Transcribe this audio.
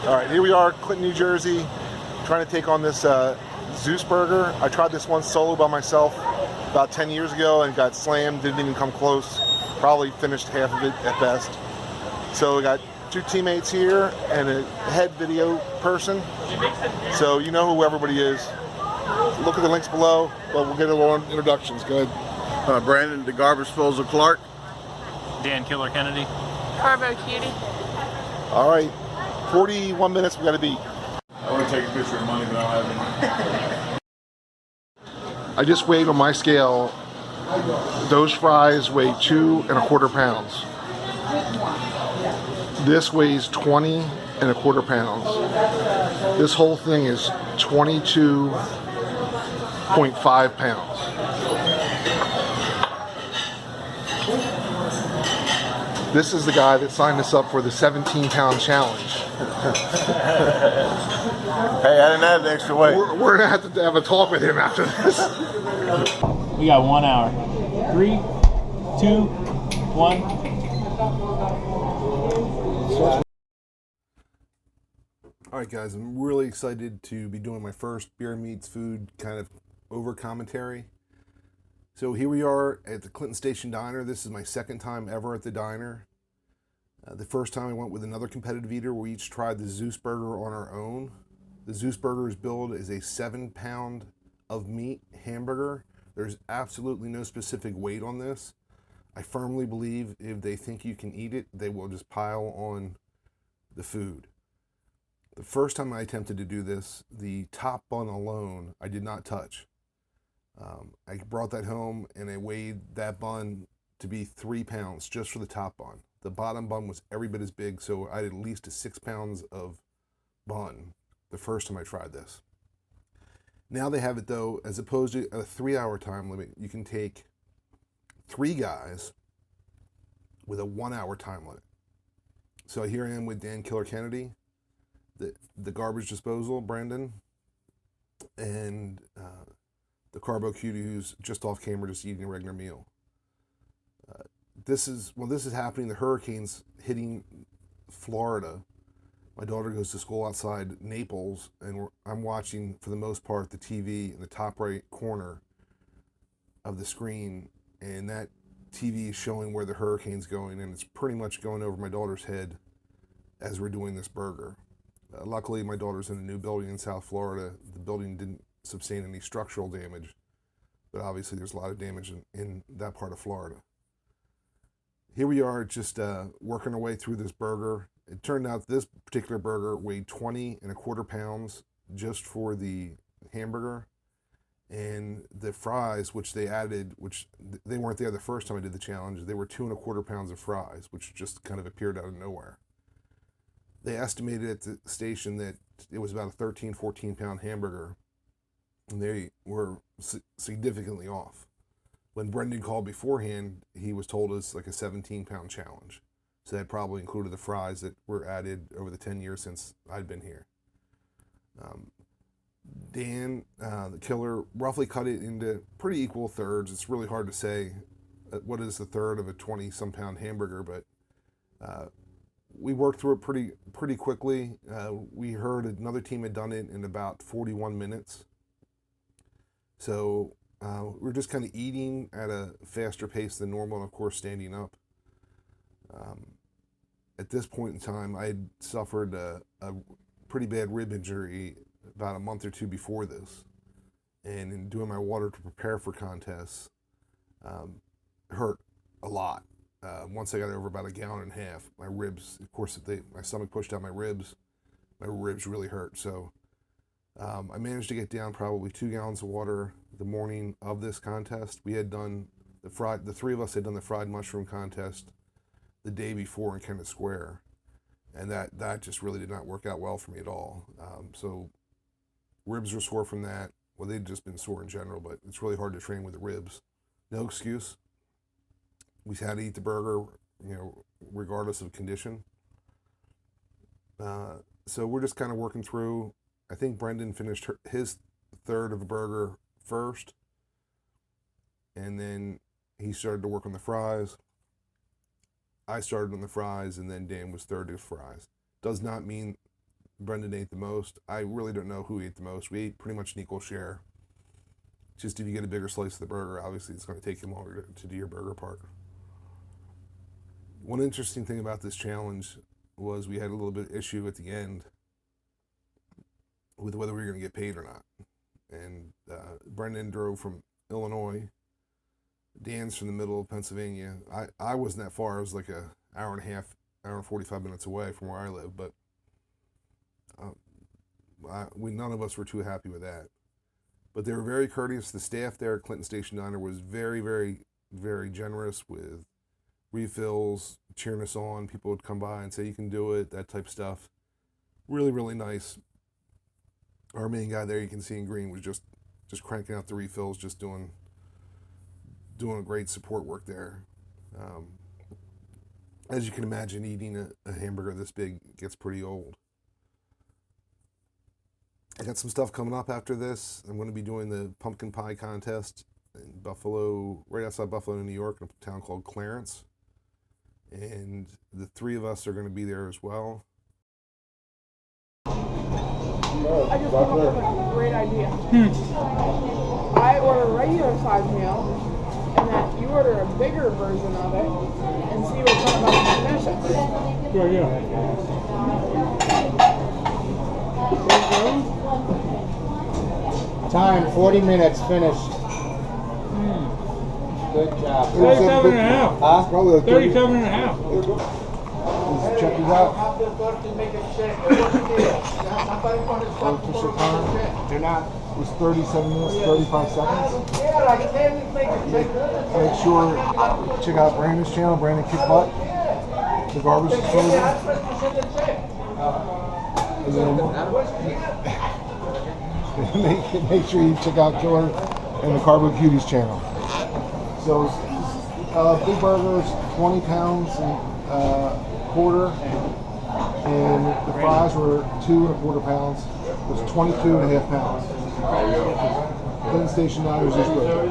All right, here we are, Clinton, New Jersey, trying to take on this Zeus burger. I tried this one solo by myself about 10 years ago and got slammed, didn't even come close. Probably finished half of it at best. So we got two teammates here and a head video person. So you know who everybody is. Look at the links below, but we'll get a little introductions. Go ahead. Brandon, the garbage disposal Clark. Dan Killer Kennedy. Carbo, Cutie. All right, 41 minutes we got to beat. I want to take a picture of money, but I don't have any. I just weighed on my scale. Those fries weigh 2¼ pounds. This weighs 20¼ pounds. This whole thing is 22.5 pounds. This is the guy that signed us up for the 17-pound challenge. Hey, I didn't add the extra weight. We're gonna have to have a talk with him after this. We got 1 hour. 3, 2, 1. All right, guys, I'm really excited to be doing my first beer meets food kind of over commentary. So here we are at the Clinton Station Diner. This is my second time ever at the diner. The first time I went with another competitive eater. We each tried the Zeus burger on our own. The Zeus burger is billed as a 7-pound of meat hamburger. There's absolutely no specific weight on this. I firmly believe if they think you can eat it, they will just pile on the food. The first time I attempted to do this, the top bun alone, I did not touch. I brought that home and I weighed that bun to be 3 pounds just for the top bun. The bottom bun was every bit as big, so I had at least 6 pounds of bun the first time I tried this. Now they have it though, as opposed to a 3-hour time limit, you can take 3 guys with a 1-hour time limit. So here I am with Dan Killer Kennedy, the garbage disposal, Brandon, and the Carbo Cutie, who's just off camera, just eating a regular meal. This is happening. The hurricane's hitting Florida. My daughter goes to school outside Naples, and I'm watching, for the most part, the TV in the top right corner of the screen, and that TV is showing where the hurricane's going, and it's pretty much going over my daughter's head as we're doing this burger. Luckily, my daughter's in a new building in South Florida. The building didn't sustain any structural damage, but obviously there's a lot of damage in that part of Florida. Here we are just working our way through this burger. It turned out this particular burger weighed 20¼ pounds just for the hamburger, and the fries, which they added, which they weren't there the first time I did the challenge, they were 2¼ pounds of fries, which just kind of appeared out of nowhere. They estimated at the station that it was about a 13-14 pound hamburger, and they were significantly off. When Brendan called beforehand, he was told it's like a 17-pound challenge. So that probably included the fries that were added over the 10 years since I'd been here. Dan, the killer, roughly cut it into pretty equal thirds. It's really hard to say what is the third of a 20-some pound hamburger, but we worked through it pretty quickly. We heard another team had done it in about 41 minutes. So we're just kind of eating at a faster pace than normal, and of course standing up. At this point in time, I had suffered a pretty bad rib injury about a month or two before this, and in doing my water to prepare for contests, hurt a lot. Once I got over about 1.5 gallons, my ribs, of course, my stomach pushed out my ribs really hurt. So I managed to get down probably 2 gallons of water the morning of this contest. We had done the 3 of us had done the fried mushroom contest the day before in Kennett Square, and that just really did not work out well for me at all. So ribs were sore from that. Well, they'd just been sore in general, but it's really hard to train with the ribs. No excuse. We had to eat the burger, regardless of condition. So we're just kind of working through. I think Brendan finished his third of a burger first, and then he started to work on the fries. I started on the fries, and then Dan was third to fries. Does not mean Brendan ate the most. I really don't know who ate the most. We ate pretty much an equal share. Just if you get a bigger slice of the burger, obviously it's going to take you longer to do your burger part. One interesting thing about this challenge was we had a little bit of issue at the end with whether we were going to get paid or not. And Brendan drove from Illinois. Dan's from the middle of Pennsylvania. I wasn't that far. I was like an hour and a half, hour and 45 minutes away from where I live, but none of us were too happy with that. But they were very courteous. The staff there at Clinton Station Diner was very, very, very generous with refills, cheering us on. People would come by and say, you can do it, that type of stuff. Really, really nice. Our main guy there, you can see in green, was just cranking out the refills, just doing a great support work there. As you can imagine, eating a hamburger this big gets pretty old. I got some stuff coming up after this. I'm going to be doing the pumpkin pie contest in Buffalo, right outside Buffalo, New York, in a town called Clarence. And the three of us are going to be there as well. I just came up with a great idea. I order a regular size meal, and then you order a bigger version of it, and see what's on about to finish it. Good idea. Time, 40 minutes, finished. Good job. 37 and a half. Huh? Probably like 37 and a half. Check it out. Unofficial time. They're not. It was 37 minutes, 35 seconds. Make sure, check out Brandon's channel, Brandon Kick Butt, the garbage disposal. And then make sure you check out Killer and the Carbo Cutie's channel. So, big burgers, 20 pounds and quarter, and the fries were 2¼ pounds. It was 22.5 pounds. Clinton Station Diners is good.